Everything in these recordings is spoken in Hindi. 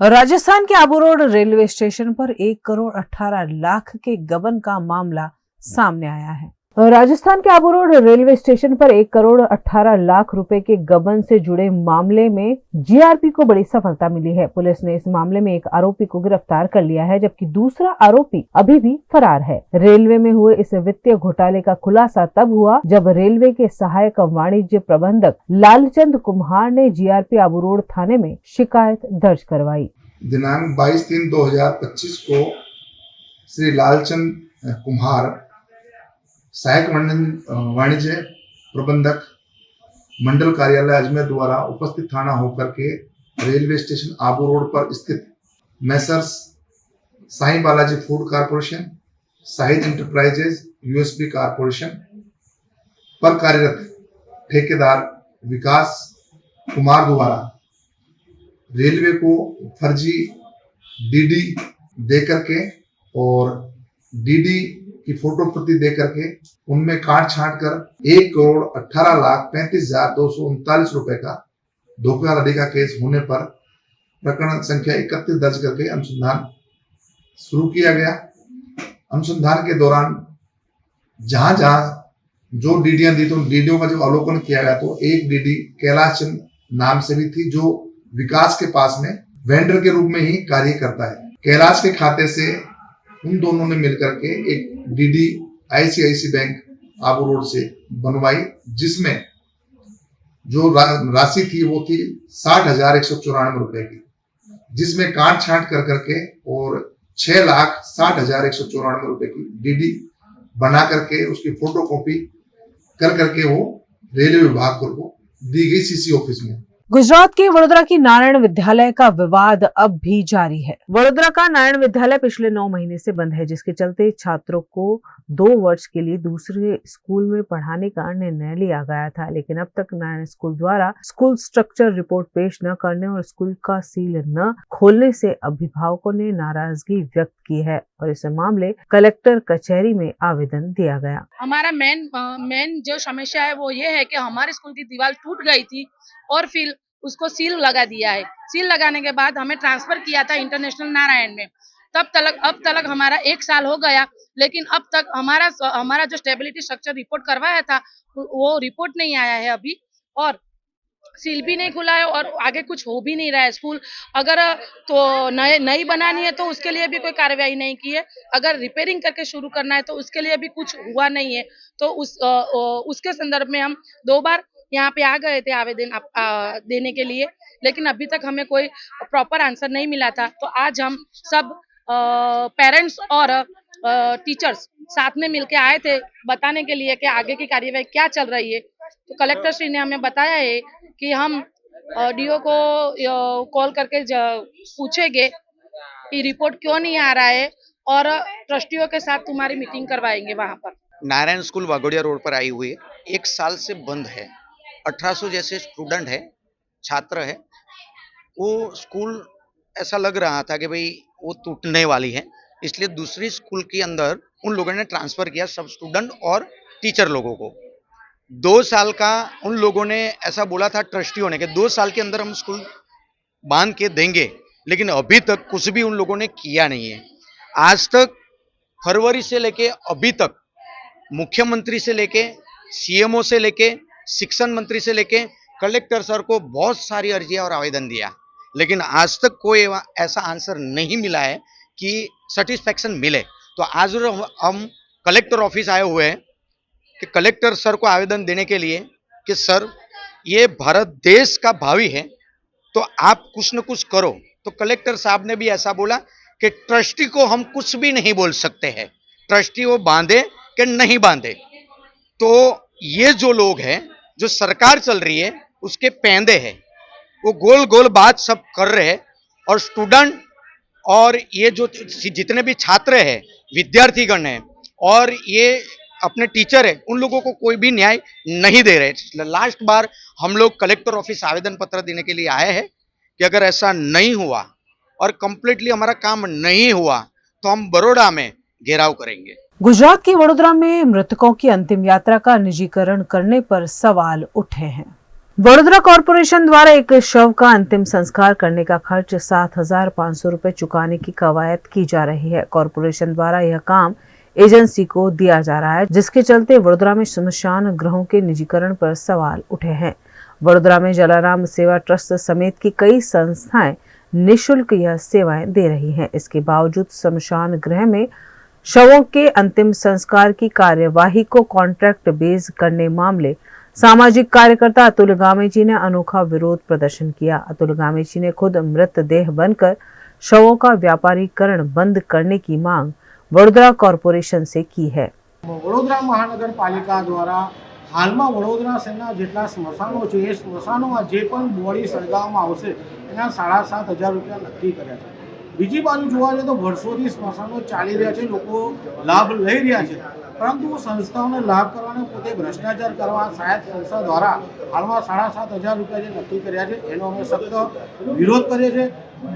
राजस्थान के आबू रोड रेलवे स्टेशन पर 1,18,00,000 के गबन का मामला सामने आया है। राजस्थान के आबू रोड रेलवे स्टेशन पर 1,18,00,000 रुपए के गबन से जुड़े मामले में जीआरपी को बड़ी सफलता मिली है। पुलिस ने इस मामले में एक आरोपी को गिरफ्तार कर लिया है, जबकि दूसरा आरोपी अभी भी फरार है। रेलवे में हुए इस वित्तीय घोटाले का खुलासा तब हुआ जब रेलवे के सहायक वाणिज्य प्रबंधक लालचंद कुम्हार ने जीआरपी आबू रोड थाने में शिकायत दर्ज करवाई। दिनांक 22/3/2025 को श्री लालचंद कुम्हार सहायक वाणिज्य प्रबंधक मंडल कार्यालय अजमेर द्वारा उपस्थित थाना होकर के रेलवे स्टेशन आबू रोड पर स्थित messrs Sai Balaji food corporation, Shahid enterprises USP corporation पर कार्यरत ठेकेदार विकास कुमार द्वारा रेलवे को फर्जी डीडी दे करके और डीडी की फोटो प्रति दे करके उनमें काट छांट कर 1,18,35,239 रुपए का धोखाधड़ी का केस होने पर प्रकरण संख्या 31 दर्ज करके अनुसंधान शुरू किया गया। अनुसंधान के दौरान जहां जहां जो डीडियां दी तो उन डीडियों का जो अवलोकन किया गया तो एक डीडी कैलाश चंद नाम से भी थी, जो विकास के पास में वेंडर के रूप में ही कार्य करता है। कैलाश के खाते से उन दोनों ने मिलकर के एक DD ICICI bank Abu road से बनवाई, जिसमें जो राशि थी वो थी 60,194 रुपए की, जिसमें काट छांट कर करके और 6,60,194 रुपए की डीडी बना करके उसकी फोटो कॉपी कर करके वो रेलवे विभाग को दी गई सीसी ऑफिस में। गुजरात के वडोदरा की नारायण विद्यालय का विवाद अब भी जारी है। वडोदरा का नारायण विद्यालय पिछले 9 महीने से बंद है, जिसके चलते छात्रों को 2 वर्ष के लिए दूसरे स्कूल में पढ़ाने का निर्णय लिया गया था। लेकिन अब तक नारायण स्कूल द्वारा स्कूल स्ट्रक्चर रिपोर्ट पेश न करने और स्कूल का सील न खोलने से अभिभावकों ने नाराजगी व्यक्त की है और इस मामले कलेक्टर कचहरी में आवेदन दिया गया। हमारा मेन जो समस्या है वो ये है कि हमारे स्कूल की दीवार टूट गई थी और फिर उसको सील लगा दिया है। सील लगाने के बाद हमें ट्रांसफर किया था इंटरनेशनल नारायण में। अब तक हमारा 1 साल हो गया, लेकिन अब तक हमारा जो स्टेबिलिटी स्ट्रक्चर रिपोर्ट करवाया था वो रिपोर्ट नहीं आया है अभी, और सील भी नहीं खुला है और आगे कुछ हो भी नहीं रहा है। स्कूल अगर तो नई बनानी है तो उसके लिए भी कोई कार्रवाई नहीं की है, अगर रिपेयरिंग करके शुरू करना है तो उसके लिए भी कुछ हुआ नहीं है। तो उसके संदर्भ में हम 2 बार यहाँ पे आ गए थे आवेदन देने के लिए, लेकिन अभी तक हमें कोई प्रॉपर आंसर नहीं मिला था। तो आज हम सब पेरेंट्स और टीचर्स साथ में मिलके आए थे बताने के लिए कि आगे की कार्यवाही क्या चल रही है। तो कलेक्टर श्री ने हमें बताया है कि हम डीओ को कॉल करके पूछेंगे कि रिपोर्ट क्यों नहीं आ रहा है और ट्रस्टियों के साथ तुम्हारी मीटिंग करवाएंगे वहां पर। नारायण स्कूल वाघोडिया रोड पर आई हुई है, 1 साल से बंद है। 1800 जैसे स्टूडेंट है, छात्र है। वो स्कूल ऐसा लग रहा था कि भाई वो टूटने वाली है, इसलिए दूसरी स्कूल के अंदर उन लोगों ने ट्रांसफर किया सब स्टूडेंट और टीचर लोगों को। 2 साल का उन लोगों ने ऐसा बोला था ट्रस्टियों ने कि 2 साल के अंदर हम स्कूल बांध के देंगे, लेकिन अभी तक कुछ भी उन लोगों ने किया नहीं है। आज तक फरवरी से लेके अभी तक मुख्यमंत्री से लेके सीएमओ से लेके शिक्षा मंत्री से लेके कलेक्टर सर को बहुत सारी अर्जियां और आवेदन दिया, लेकिन आज तक कोई ऐसा आंसर नहीं मिला है कि सेटिस्फैक्शन मिले। तो आज हम कलेक्टर ऑफिस आए हुए हैं कि कलेक्टर सर को आवेदन देने के लिए कि सर ये भारत देश का भावी है, तो आप कुछ न कुछ करो। तो कलेक्टर साहब ने भी ऐसा बोला कि ट्रस्टी को हम कुछ भी नहीं बोल सकते हैं, ट्रस्टी वो बांधे कि नहीं बांधे। तो ये जो लोग हैं, जो सरकार चल रही है उसके पैंदे हैं, वो गोल गोल बात सब कर रहे हैं और स्टूडेंट और ये जो जितने भी छात्र हैं, विद्यार्थीगण हैं और ये अपने टीचर है, उन लोगों को कोई भी न्याय नहीं दे रहे। लास्ट बार हम लोग कलेक्टर ऑफिस आवेदन पत्र देने के लिए आए हैं कि अगर ऐसा नहीं हुआ और कंप्लीटली हमारा काम नहीं हुआ तो हम बड़ौदा में घेराव करेंगे। गुजरात के वडोदरा में मृतकों की अंतिम यात्रा का निजीकरण करने पर सवाल उठे हैं। वडोदरा कॉरपोरेशन द्वारा एक शव का अंतिम संस्कार करने का खर्च 7,500 रुपए चुकाने की कवायद की जा रही है। कॉरपोरेशन द्वारा यह काम एजेंसी को दिया जा रहा है, जिसके चलते वडोदरा में श्मशान गृहों के निजीकरण पर सवाल उठे हैं। वडोदरा में जलाराम सेवा ट्रस्ट समेत की कई संस्थाएं निःशुल्क यह सेवाएं दे रही हैं। इसके बावजूद श्मशान गृह में शवों के अंतिम संस्कार की कार्यवाही को कॉन्ट्रैक्ट बेस करने मामले सामाजिक कार्यकर्ता अतुल गामे जी ने अनोखा विरोध प्रदर्शन किया। अतुल गामे जी ने खुद मृतदेह बनकर शवों का व्यापारीकरण बंद करने की मांग वडोदरा कॉर्पोरेशन से की है। वडोदरा महानगरपालिका द्वारा हाल में वडोदरा शहरना जेटला स्मशानो छे ए स्मशानोमां जे पण बॉडी सळगाववामां आवशे एना 7,500 रुपया नक्की कर्या छे। बीजी बाजू जोवा जाए तो वर्षोथी स्मशानो चाली रह्या छे, लोको लाभ लई रह्या छे, परंतु संस्थाओने लाभ करवाने पोते भ्रष्टाचार करवा शायद संस्था द्वारा हालमां 7,500 रुपया जे नक्की कर्या छे एनो अमे सख्त विरोध करीए छे।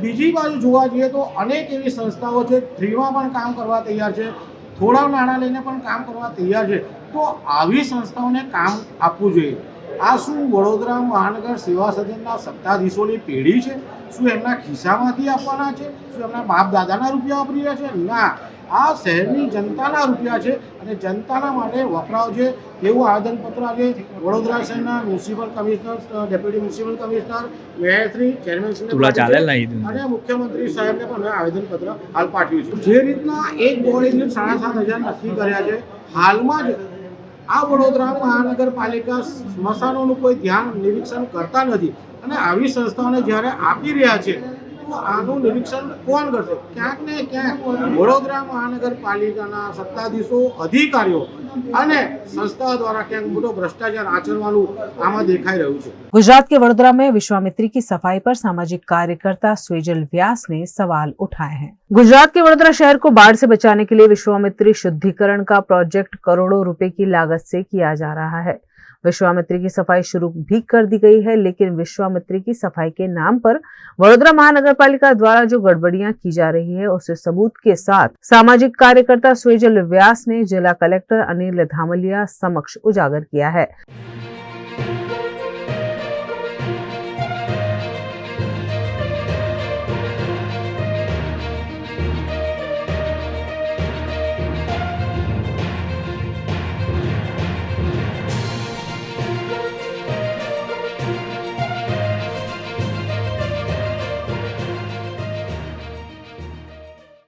बीजी बाजू जोवा जईए तो अनेक एवी संस्थाओ छे फ्रीमां पण काम करवा तैयार छे, थोड़ा नाणां लईने पण काम करवा तैयार छे, तो आवी संस्थाओने काम आपवुं जोईए। आ शुं वडोदरा महानगर सेवा सदनना सत्ताधीशोनी पेढ़ी छे? शुं एमना खिस्सामांथी आपवाना छे? शुं एमना बाप दादाना रुपिया वापरी रह्या छे? ना, आ शहेरनी जनताना रुपिया छे अने जनताना माटे वपराव छे एवुं आवेदनपत्र आज वडोदरा शहेરના municipal commissioner, deputy municipal commissioner, મેયરશ્રી, ચેરમેનશ્રી અને મુખ્યમંત્રી સાહેબને પણ આવેદનપત્ર હાલ પાઠવ્યું છે। જે રીતના એક બોડીને 7,500 નક્કી કર્યા છે, હાલમાં જ આ વડોદરા મહાનગરપાલિકા સ્મશાનોનું કોઈ ધ્યાન નિરીક્ષણ કરતા નથી અને આવી સંસ્થાઓને જ્યારે આપી રહ્યા છે તો આનું નિરીક્ષણ કોણ કરશે? ક્યાંક ને ક્યાંક વડોદરા મહાનગરપાલિકાના સત્તાધીશો, અધિકારીઓ અને સંસ્થા द्वारा ક્યાંક મોટો ભ્રષ્ટાચાર આચરવાનું આમાં દેખાઈ રહ્યું છે। गुजरात के वडोदरा में विश्वामित्री की सफाई पर सामाजिक कार्यकर्ता स्वेजल व्यास ने सवाल उठाए हैं। गुजरात के वडोदरा शहर को बाढ़ से बचाने के लिए विश्वामित्री शुद्धिकरण का प्रोजेक्ट करोड़ों रुपए की लागत से किया जा रहा है। विश्वामित्री की सफाई शुरू भी कर दी गई है, लेकिन विश्वामित्री की सफाई के नाम पर वडोदरा महानगरपालिका द्वारा जो गड़बड़ियां की जा रही है उसे सबूत के साथ सामाजिक कार्यकर्ता स्वेजल व्यास ने जिला कलेक्टर अनिल धामलिया समक्ष उजागर किया है।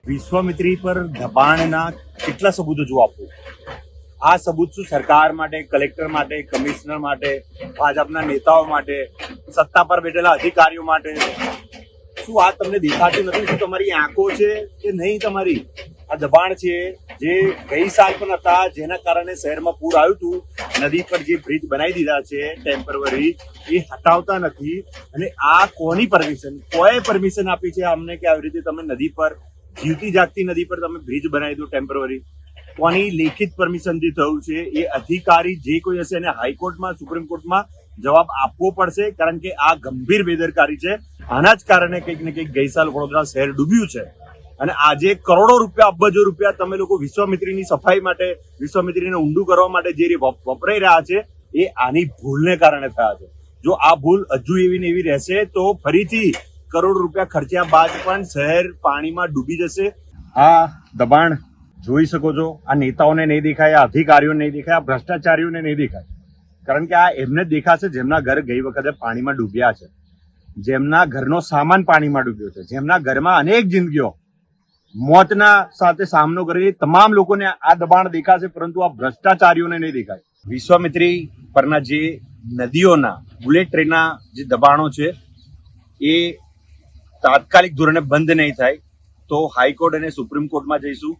વિશ્વામિત્રી પર દબાણના કેટલા સબૂતો જો આપો? આ સબૂત શું સરકાર માટે, કલેક્ટર માટે, કમિશનર માટે, ભાજપના નેતાઓ માટે, સત્તા પર બેઠેલા અધિકારીઓ માટે? શું આ તમને દેખાતું નથી? શું તમારી આંખો છે કે નહીં? તમારી આ દબાણ છે જે ગઈ સાલ પણ હતા, જેના કારણે શહેરમાં પૂર આવ્યું હતું, નદી પર જે બ્રિજ બનાવી દીધા છે ટેમ્પરરી, એ હટાવતા નથી। અને આ કોની પરમિશન, કોઈ પરમિશન આપી છે અમને કે આવી રીતે તમે નદી પર, જીવતી જાગતી નદી પર તમે બ્રિજ બનાવી દો ટેમ્પરરી? કોની લેખિત પરમિશનથી થયું છે? એ અધિકારી જે કોઈ હશે એને હાઈકોર્ટમાં, સુપ્રીમ કોર્ટમાં જવાબ આપવો પડશે, કારણ કે આ ગંભીર બેદરકારી છે। આના જ કારણે કંઈક ને કંઈક ગઈ સાલ વડોદરા શહેર ડૂબ્યું છે અને આજે કરોડો રૂપિયા, અબજો રૂપિયા તમે લોકો વિશ્વામિત્રીની સફાઈ માટે, વિશ્વામિત્રીને ઊંડું કરવા માટે જે વપરાઈ રહ્યા છે એ આની ભૂલને કારણે થયા છે। જો આ ભૂલ હજુ એવી ને એવી રહેશે તો ફરીથી કરોડ રૂપિયા ખર્ચ્યા બાદ પણ શહેર પાણીમાં ડૂબી જશે। આ દબાણ જોઈ શકો છો, આ નેતાઓને નહીં દેખાય, આ અધિકારીઓને નહીં દેખાય, આ ભ્રષ્ટાચારીઓને નહીં દેખાય, કારણ કે આ એમને દેખાશે જેમના ઘર ગઈ વખતે પાણીમાં ડૂબ્યા છે, જેમના ઘરનો સામાન પાણીમાં ડૂબ્યો છે, જેમના ઘરમાં અનેક જિંદગીઓ મોતના સાથે સામનો કરી, તમામ લોકોને આ દબાણ દેખાશે, પરંતુ આ ભ્રષ્ટાચારીઓને નહીં દેખાય। વિશ્વામિત્રી પરના જે નદીઓના બુલેટ ટ્રેનના જે દબાણો છે એ તાત્કાલિક ધોરણે બંધ નહીં થાય તો હાઈકોર્ટ અને સુપ્રીમ કોર્ટમાં જઈશું।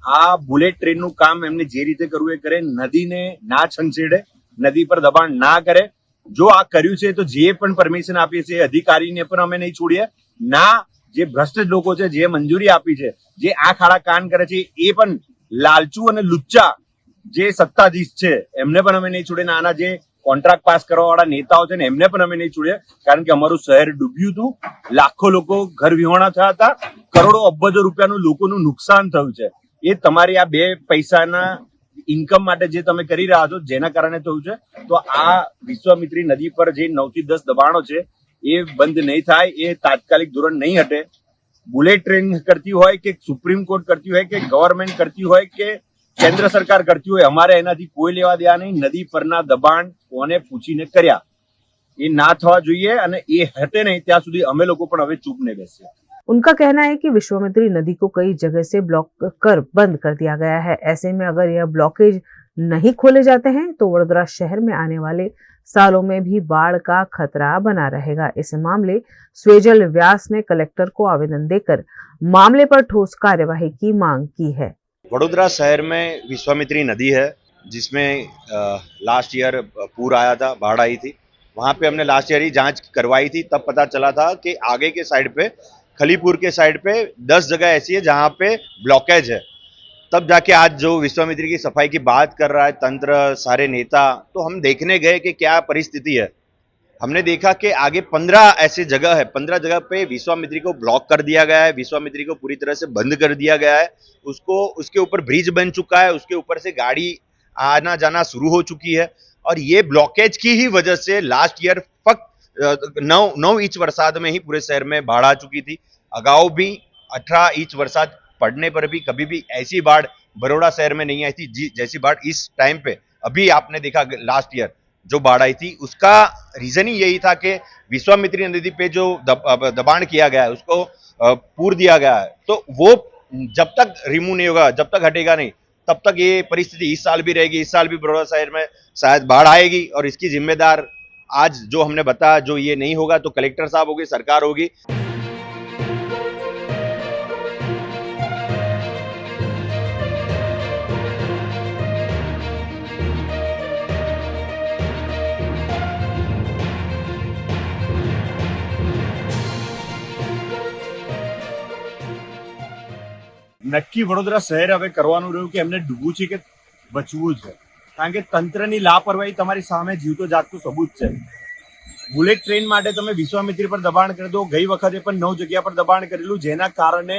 આ બુલેટ ટ્રેનનું કામ એમને જે રીતે કરવું એ કરે, નદીને ના છંછેડે, નદી પર દબાણ ના કરે। જો આ કર્યું છે તો જે પણ પરમિશન આપીએ છીએ અધિકારીને પણ અમે નહીં છોડીએ, ના જે ભ્રષ્ટ લોકો છે, જે મંજૂરી આપી છે, જે આ ખાડા કાન કરે છે, એ પણ લાલચુ અને લુચ્ચા જે સત્તાધીશ છે એમને પણ અમે નહીં છોડીએ। આના જે કોન્ટ્રાક્ટ પાસ કરવા વાળા નેતાઓ છે ને એમને પણ અમે નહીં છોડીએ, કારણ કે અમારું શહેર ડૂબ્યું હતું, લાખો લોકો ઘર વિહોણા થયા હતા, કરોડો અબજો રૂપિયાનું લોકોનું નુકસાન થયું છે। એ તમારી આ બે પૈસાના ઇન્કમ માટે જે તમે કરી રહ્યા છો જેના કારણે થયું છે, તો આ વિશ્વામિત્રી નદી પર જે 9 થી 10 દબાણો છે એ બંધ નહીં થાય, એ તાત્કાલિક ધોરણ નહીં હટે. બુલેટ ટ્રેન કરતી હોય કે સુપ્રીમ કોર્ટ કરતી હોય કે ગવર્મેન્ટ કરતી હોય કે કેન્દ્ર સરકાર કરતી હોય, અમારે એનાથી કોઈ લેવા દેવા નહીં. નદી પરના દબાણ કોને પૂછીને કર્યા એ ના થવા જોઈએ અને એ હટે નહીં ત્યાં સુધી અમે લોકો પણ હવે ચૂપ નહીં બેસીએ. उनका कहना है कि विश्वामित्री नदी को कई जगह से ब्लॉक कर बंद कर दिया गया है. ऐसे में अगर यह ब्लॉकेज नहीं खोले जाते हैं तो वडोदरा शहर में आने वाले सालों में भी बाढ़ का खतरा बना रहेगा. इस मामले स्वेजल व्यास ने कलेक्टर को आवेदन देकर मामले पर ठोस कार्यवाही की मांग की है. वडोदरा शहर में विश्वामित्री नदी है जिसमें लास्ट ईयर पूर आया था, बाढ़ आई थी. वहाँ पे हमने लास्ट ईयर ही जांच करवाई थी. तब पता चला था कि आगे के साइड पे खलीपुर के साइड पे 10 जगह ऐसी है जहाँ पे ब्लॉकेज है. तब जाके आज जो विश्वामित्री की सफाई की बात कर रहा है तंत्र, सारे नेता, तो हम देखने गए कि क्या परिस्थिति है. हमने देखा कि आगे 15 ऐसी जगह है, 15 जगह पे विश्वामित्री को ब्लॉक कर दिया गया है, विश्वामित्री को पूरी तरह से बंद कर दिया गया है. उसको उसके ऊपर ब्रिज बन चुका है, उसके ऊपर से गाड़ी आना जाना शुरू हो चुकी है. और ये ब्लॉकेज की ही वजह से लास्ट ईयर फक्त 9 इंच बरसात में ही पूरे शहर में बाढ़ आ चुकी थी. अगाऊ भी 18 इंच बरसात पड़ने पर भी कभी भी ऐसी बाढ़ बड़ौदा शहर में नहीं आई थी जैसी बाढ़ इस टाइम पे अभी आपने देखा. लास्ट ईयर जो बाढ़ आई थी उसका रीजन ही यही था कि विश्वामित्री नदी पे जो दबाण किया गया है उसको पूर दिया गया है. तो वो जब तक रिमूव नहीं होगा, जब तक हटेगा नहीं, तब तक ये परिस्थिति इस साल भी रहेगी. इस साल भी बड़ौदा शहर में शायद बाढ़ आएगी और इसकी जिम्मेदार आज जो हमने बताया, जो ये नहीं होगा तो कलेक्टर साहब होगी, सरकार होगी. નક્કી વડોદરા શહેર હવે કરવાનું રહ્યું કે એમને ડૂબવું છે કે બચવું છે, કારણ કે તંત્રની લાપરવાહી તમારી સામે જીવતો જાગતો સબૂત છે. બુલેટ ટ્રેન માટે તમે વિશ્વામિત્રી પર દબાણ કરી દો, ગઈ વખતે પણ 9 જગ્યા પર દબાણ કરેલું જેના કારણે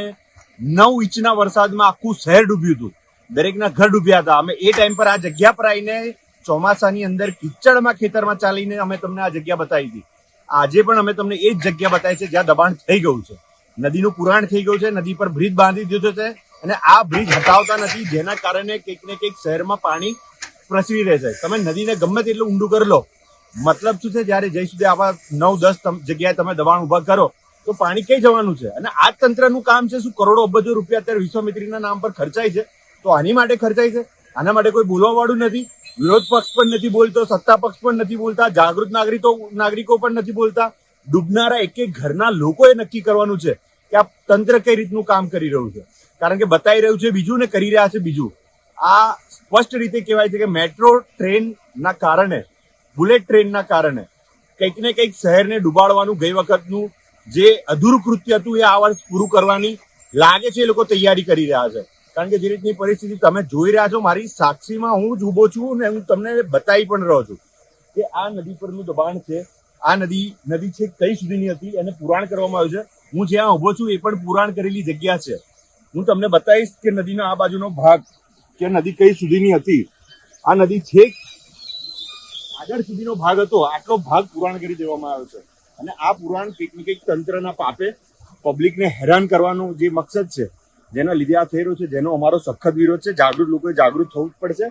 9 ઇંચના વરસાદમાં આખું શહેર ડૂબ્યું હતું, દરેકના ઘર ડૂબ્યા હતા. અમે એ ટાઈમ પર આ જગ્યા પર આવીને ચોમાસાની અંદર કિચડમાં ખેતરમાં ચાલીને અમે તમને આ જગ્યા બતાવી હતી. આજે પણ અમે તમને એ જ જગ્યા બતાવી છે જ્યાં દબાણ થઈ ગયું છે, નદીનું પુરાણ થઈ ગયું છે, નદી પર બ્રિજ બાંધી દીધો છે અને આ બ્રિજ હટાવતા નથી જેના કારણે કંઈક ને કંઈક શહેરમાં પાણી પ્રસરી રહે છે. તમે નદીને ગમે તેટલું ઊંડું કરી લો, મતલબ શું છે, જ્યારે જ્યાં સુધી આવા 9-10 જગ્યાએ તમે દબાણ ઉભા કરો તો પાણી કઈ જવાનું છે. અને આ તંત્રનું કામ છે શું, કરોડો અબજો રૂપિયા અત્યારે વિશ્વામિત્રીના નામ પર ખર્ચાય છે, તો આની માટે ખર્ચાય છે. આના માટે કોઈ બોલવા વાળું નથી, વિરોધ પક્ષ પણ નથી બોલતો, સત્તા પક્ષ પણ નથી બોલતા, જાગૃત નાગરિકો પણ નથી બોલતા. ડૂબનારા એક એક ઘરના લોકોએ નક્કી કરવાનું છે કે આ તંત્ર કઈ રીતનું કામ કરી રહ્યું છે, કારણ કે બતાવી રહ્યું છે બીજું ને કરી રહ્યા છે બીજું. આ સ્પષ્ટ રીતે કહેવાય છે કે મેટ્રો ટ્રેનના કારણે, બુલેટ ટ્રેનના કારણે કંઈક ને કંઈક શહેરને ડૂબાડવાનું ગઈ વખતનું જે અધૂરું કૃત્ય હતું એ આ વર્ષ પૂરું કરવાની લાગે છે એ લોકો તૈયારી કરી રહ્યા છે. કારણ કે જે રીતની પરિસ્થિતિ તમે જોઈ રહ્યા છો, મારી સાક્ષીમાં હું જ ઊભો છું ને હું તમને બતાવી પણ રહ્યો છું કે આ નદી પરનું દબાણ છે. આ નદી છે કઈ સુધીની હતી એને પુરાણ કરવામાં આવ્યું છે. હું જ્યાં ઊભો છું એ પણ પુરાણ કરેલી જગ્યા છે. હું તમને બતાવીશ કે નદીનો આ બાજુનો ભાગ કે નદી કઈ સુધીની હતી. આ નદી છેક આગળ સુધીનો ભાગ હતો, આટલો ભાગ પુરાણ કરી દેવામાં આવ્યો છે. અને આ પુરાણ કંઈક ને કંઈક તંત્રના પાપે પબ્લિકને હેરાન કરવાનો જે મકસદ છે, જેના લીધે આ થઈ રહ્યું છે, જેનો અમારો સખત વિરોધ છે. જાગૃત લોકોએ જાગૃત થવું જ પડશે.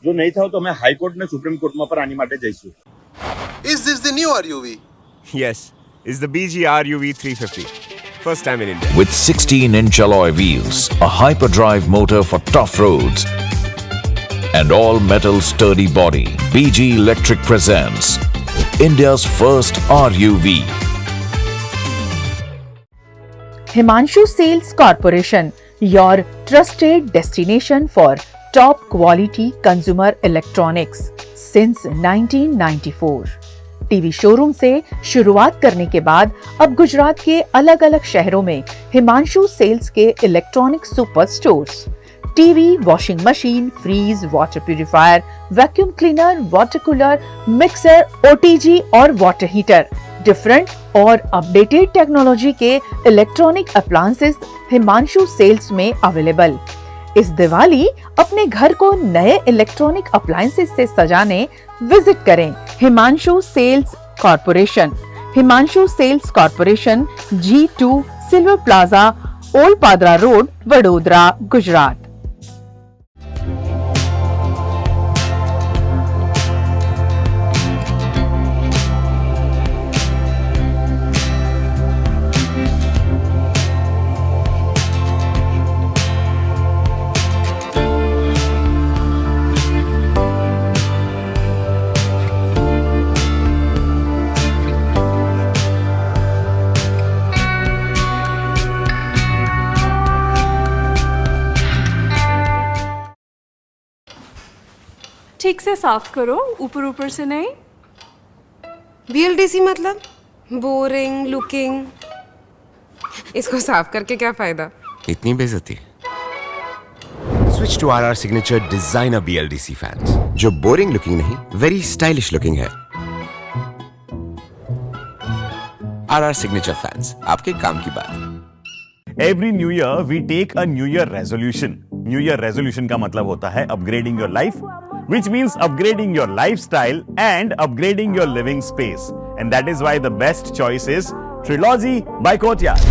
જો નહીં થાવ તો અમે હાઈકોર્ટ ને સુપ્રીમ કોર્ટમાં પણ આની માટે જઈશું. Is this the new RUV? Yes, it's the BG RUV 350. First time in India. With 16-inch alloy wheels, a hyperdrive motor for tough roads, and all-metal sturdy body, BG Electric presents India's first RUV. Himanshu Sales Corporation, your trusted destination for top quality consumer electronics since 1994. TV showroom से शुरुआत करने के बाद अब गुजरात के अलग अलग शहरों में हिमांशु सेल्स के electronic super stores, TV, washing machine, fridge, water purifier, vacuum cleaner, water cooler, mixer, OTG और वाटर हीटर, डिफरेंट और अपडेटेड टेक्नोलॉजी के इलेक्ट्रॉनिक अप्लायंसेस हिमांशु सेल्स में अवेलेबल. इस दिवाली अपने घर को नए इलेक्ट्रॉनिक अप्लायंसेस से सजाने विजिट करें Himanshu sales corporation. Himanshu sales corporation, G2 silver plaza, old Padra road, Vadodara, Gujarat. ठीक से साफ करो, ऊपर ऊपर से नहीं। BLDC मतलब बोरिंग लुकिंग, इसको साफ करके क्या फायदा? इतनी बेइज्जती। Switch to RR signature designer BLDC fans, जो बोरिंग लुकिंग नहीं, वेरी स्टाइलिश लुकिंग है। RR सिग्नेचर फैंस, आपके काम की बात। Every new year we take a new year resolution. New year resolution का मतलब होता है upgrading your life, which means upgrading your lifestyle and upgrading your living space. And that is why the best choice is Trilogy by Courtyard.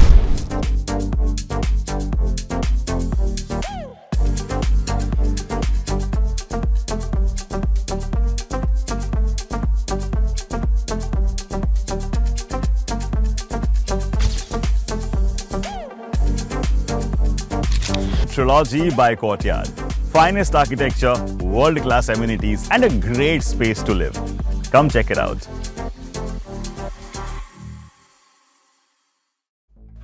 Trilogy by Courtyard. Finest architecture, world-class amenities, and a great space to live. Come check it out.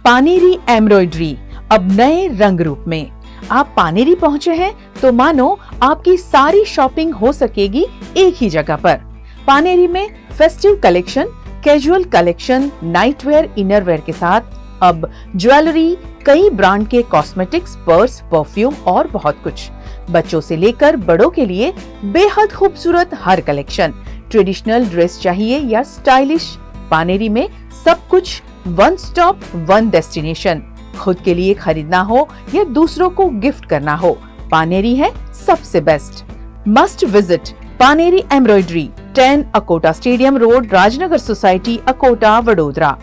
Paneri embroidery अब नए रंग रूप में। आप पानेरी पहुंचे हैं तो मानो आपकी सारी शॉपिंग हो सकेगी एक ही जगह पर। पानेरी में festive collection, casual collection, nightwear, innerwear के साथ अब ज्वेलरी, कई ब्रांड के कॉस्मेटिक्स, पर्स, परफ्यूम और बहुत कुछ। बच्चों से लेकर बड़ों के लिए बेहद खूबसूरत हर कलेक्शन। ट्रेडिशनल ड्रेस चाहिए या स्टाइलिश, पानेरी में सब कुछ वन स्टॉप वन डेस्टिनेशन। खुद के लिए खरीदना हो या दूसरों को गिफ्ट करना हो, पानेरी है सबसे best. Must visit Paneri embroidery, 10 Akota stadium road, Rajnagar society, Akota, Vadodara.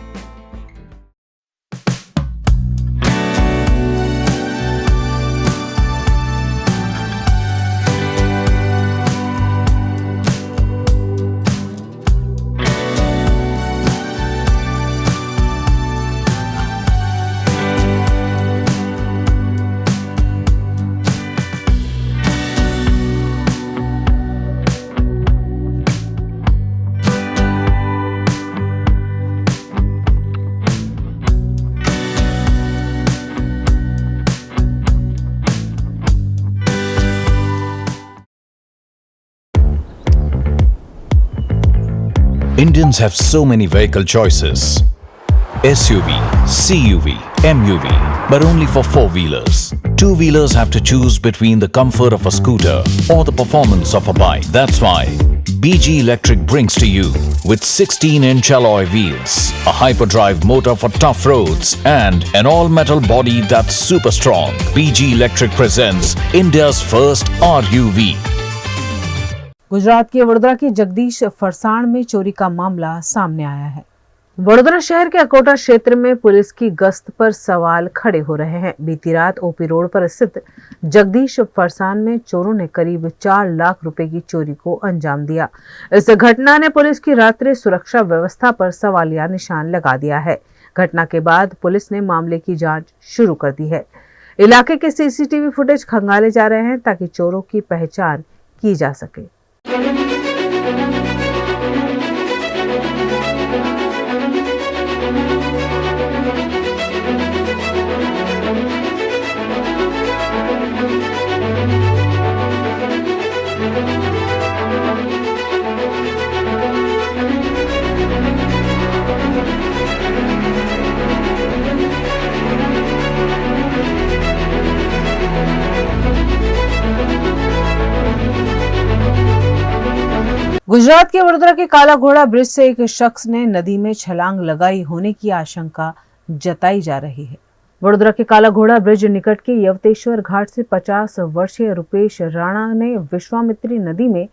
Indians have so many vehicle choices. SUV, CUV, MUV, but only for four-wheelers. Two-wheelers have to choose between the comfort of a scooter or the performance of a bike. That's why BG Electric brings to you with 16-inch alloy wheels, a hyperdrive motor for tough roads, and an all-metal body that's super strong. BG Electric presents India's first RUV. Gujarat के वडोदरा के जगदीश फरसाण में चोरी का मामला सामने आया है। वडोदरा शहर के अकोटा क्षेत्र में पुलिस की गश्त पर सवाल खड़े हो रहे हैं। बीती रात ओपी रोड पर स्थित जगदीश फरसाण में चोरों ने करीब 4 लाख रुपए की चोरी को अंजाम दिया। इस घटना ने पुलिस की रात्रि सुरक्षा व्यवस्था पर सवालिया निशान लगा दिया है। घटना के बाद पुलिस ने मामले की जांच शुरू कर दी है। इलाके के CCTV फुटेज खंगाले जा रहे हैं ताकि चोरों की पहचान की जा सके। गुजरात के वडोदरा के काला घोड़ा ब्रिज से एक शख्स ने नदी में छलांग लगाई होने की आशंका जताई जा रही है। वडोदरा के काला घोड़ा ब्रिज निकट के यवतेश्वर घाट से 50 वर्षीय रुपेश राणा ने विश्वामित्री नदी में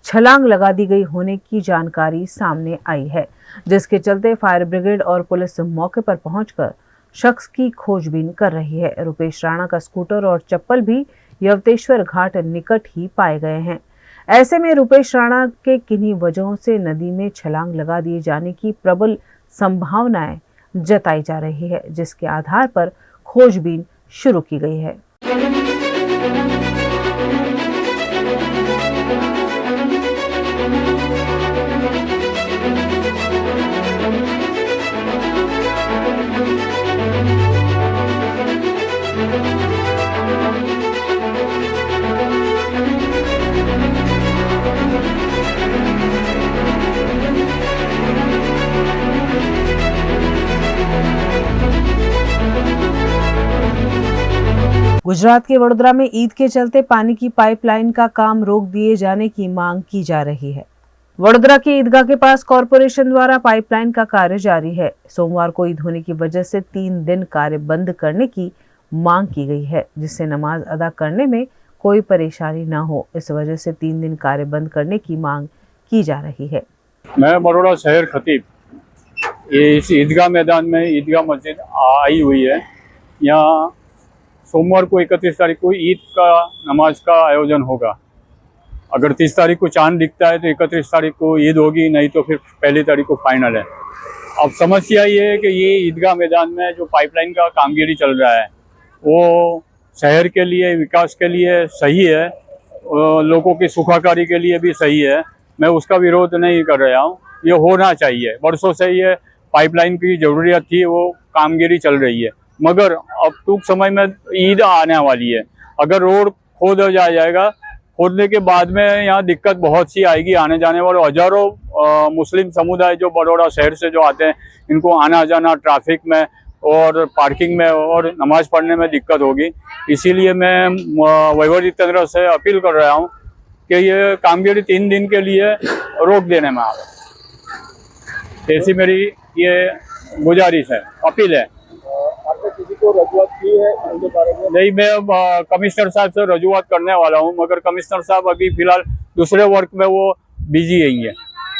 छलांग लगा दी गई होने की जानकारी सामने आई है, जिसके चलते फायर ब्रिगेड और पुलिस मौके पर पहुंचकर शख्स की खोजबीन कर रही है। रुपेश राणा का स्कूटर और चप्पल भी यवतेश्वर घाट निकट ही पाए गए हैं। ऐसे में रुपेश राणा के किन्हीं वजहों से नदी में छलांग लगा दिए जाने की प्रबल संभावनाएं जताई जा रही है, जिसके आधार पर खोजबीन शुरू की गई है। गुजरात के वडोदरा में ईद के चलते पानी की पाइपलाइन का काम रोक दिए जाने की मांग की जा रही है। वडोदरा के ईदगाह के पास कॉरपोरेशन द्वारा पाइपलाइन का कार्य जारी है। सोमवार को ईद होने की वजह से 3 दिन कार्य बंद करने की मांग की गई है, जिससे नमाज अदा करने में कोई परेशानी न हो। इस वजह से 3 दिन कार्य बंद करने की मांग की जा रही है। मैं बड़ौदा शहर खतीब, ये इस ईदगाह मैदान में ईदगाह मस्जिद आई हुई है। यहाँ सोमवार को 31 तारीख को ईद का नमाज का आयोजन होगा। अगर 30 तारीख को चांद दिखता है तो 31 तारीख को ईद होगी, नहीं तो फिर 1 तारीख को फाइनल है। अब समस्या ये है कि ये ईदगाह मैदान में जो पाइपलाइन का कामगिरी चल रहा है वो शहर के लिए, विकास के लिए सही है, लोगों की सुखाकारी के लिए भी सही है। मैं उसका विरोध नहीं कर रहा हूँ, ये होना चाहिए। वर्षों से ये पाइपलाइन की ज़रूरत थी, वो कामगिरी चल रही है। मगर अब टूंक समय में ईद आने वाली है, अगर रोड खोद जाएगा, खोदने के बाद में यहाँ दिक्कत बहुत सी आएगी। आने जाने वाले हजारों मुस्लिम समुदाय जो बड़ौदा शहर से जो आते हैं, इनको आना जाना ट्रैफिक में और पार्किंग में और नमाज पढ़ने में दिक्कत होगी। इसीलिए मैं वहीवटी तंत्र से अपील कर रहा हूँ कि ये कामगिरी 3 दिन के लिए रोक देने में आवे। ऐसी मेरी ये गुजारिश है, अपील है। आपने किसी को रजूआत की है उनके बारे में? नहीं, मैं कमिश्नर साहब से रजूआत करने वाला हूँ, मगर कमिश्नर साहब अभी फिलहाल दूसरे वर्क में वो बिजी ही है।